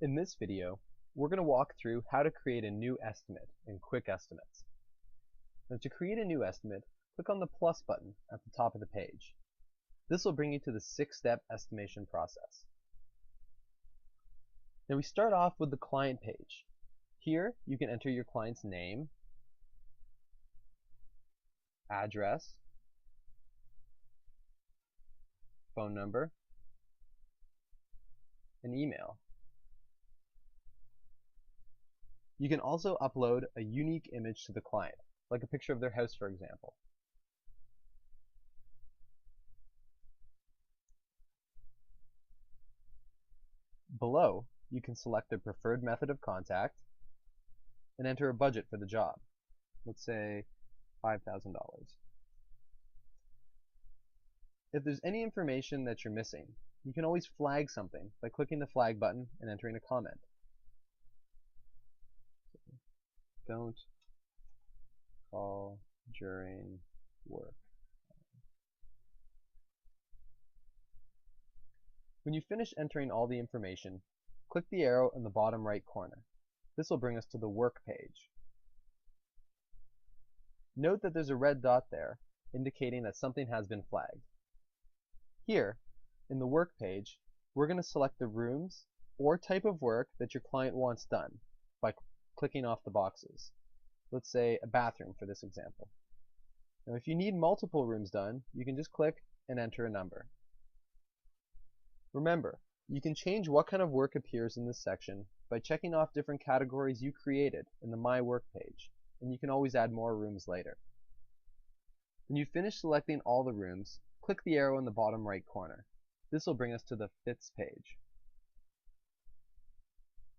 In this video, we're going to walk through how to create a new estimate in QuickEstimates. Now, to create a new estimate, click on the plus button at the top of the page. This will bring you to the 6-step estimation process. Now we start off with the client page. Here you can enter your client's name, address, phone number, and email. You can also upload a unique image to the client, like a picture of their house, for example. Below, you can select their preferred method of contact and enter a budget for the job. Let's say $5,000. If there's any information that you're missing, you can always flag something by clicking the flag button and entering a comment. Don't call during work. When you finish entering all the information, click the arrow in the bottom right corner. This will bring us to the work page. Note that there's a red dot there, indicating that something has been flagged. Here, in the work page, we're going to select the rooms or type of work that your client wants done by clicking off the boxes. Let's say a bathroom for this example. Now if you need multiple rooms done, you can just click and enter a number. Remember, you can change what kind of work appears in this section by checking off different categories you created in the My Work page, and you can always add more rooms later. When you finish selecting all the rooms, click the arrow in the bottom right corner. This will bring us to the Fits page.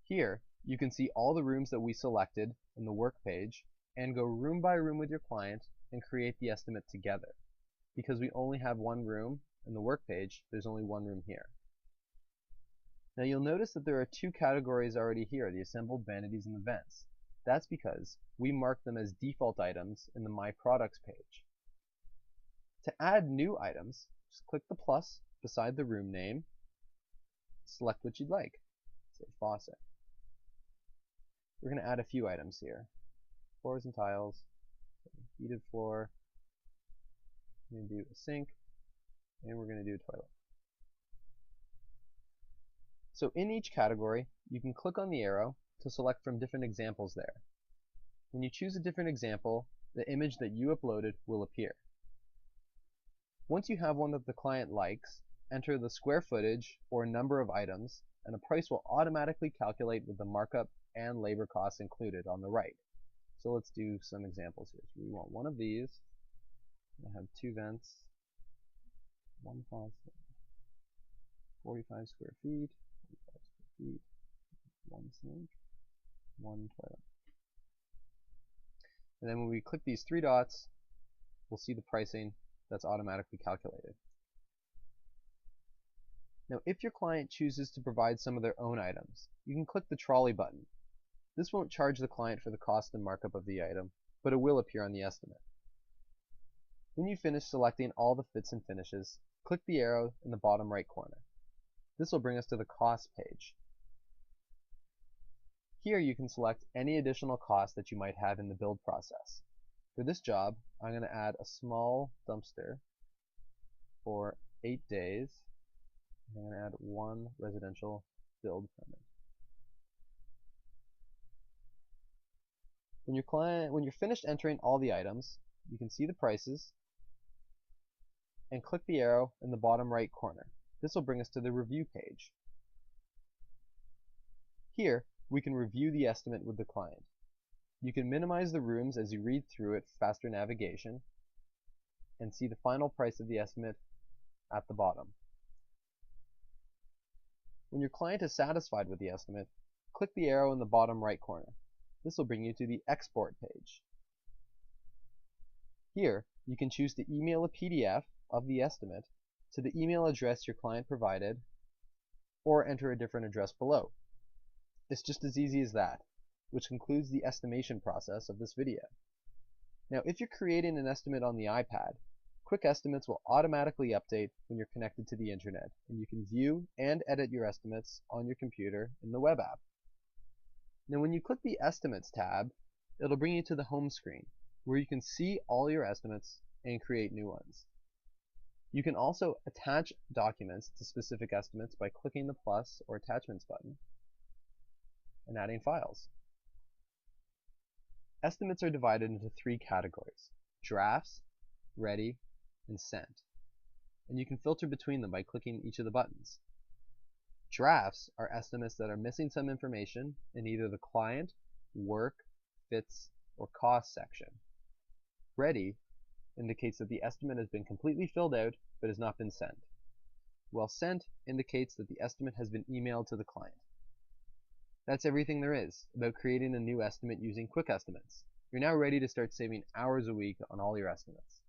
Here, you can see all the rooms that we selected in the work page and go room by room with your client and create the estimate together. Because we only have one room in the work page, there's only one room here. Now you'll notice that there are two categories already here, the assembled vanities and the vents. That's because we marked them as default items in the My Products page. To add new items, just click the plus beside the room name, select what you'd like, say faucet. We're going to add a few items here. Floors and tiles, heated floor, we're going to do a sink, and we're going to do a toilet. So in each category, you can click on the arrow to select from different examples there. When you choose a different example, the image that you uploaded will appear. Once you have one that the client likes, enter the square footage or number of items, and a price will automatically calculate with the markup and labor costs included on the right. So let's do some examples here. So we want one of these. I have two vents, one faucet, 45 square feet, 45 square feet, one sink, one toilet. And then when we click these three dots, we'll see the pricing that's automatically calculated. Now, if your client chooses to provide some of their own items, you can click the trolley button. This won't charge the client for the cost and markup of the item, but it will appear on the estimate. When you finish selecting all the fits and finishes, click the arrow in the bottom right corner. This will bring us to the cost page. Here you can select any additional costs that you might have in the build process. For this job, I'm going to add a small dumpster for 8 days. I'm going to add one residential build permit. When you're finished entering all the items, you can see the prices and click the arrow in the bottom right corner. This will bring us to the review page. Here, we can review the estimate with the client. You can minimize the rooms as you read through it for faster navigation and see the final price of the estimate at the bottom. When your client is satisfied with the estimate, click the arrow in the bottom right corner. This will bring you to the export page. Here, you can choose to email a PDF of the estimate to the email address your client provided, or enter a different address below. It's just as easy as that, which concludes the estimation process of this video. Now, if you're creating an estimate on the iPad, QuickEstimates will automatically update when you're connected to the internet, and you can view and edit your estimates on your computer in the web app. Now when you click the Estimates tab, it'll bring you to the home screen, where you can see all your estimates and create new ones. You can also attach documents to specific estimates by clicking the plus or attachments button and adding files. Estimates are divided into 3 categories: drafts, ready, and sent. And you can filter between them by clicking each of the buttons. Drafts are estimates that are missing some information in either the client, work, fits, or cost section. Ready indicates that the estimate has been completely filled out but has not been sent, while sent indicates that the estimate has been emailed to the client. That's everything there is about creating a new estimate using QuickEstimates. You're now ready to start saving hours a week on all your estimates.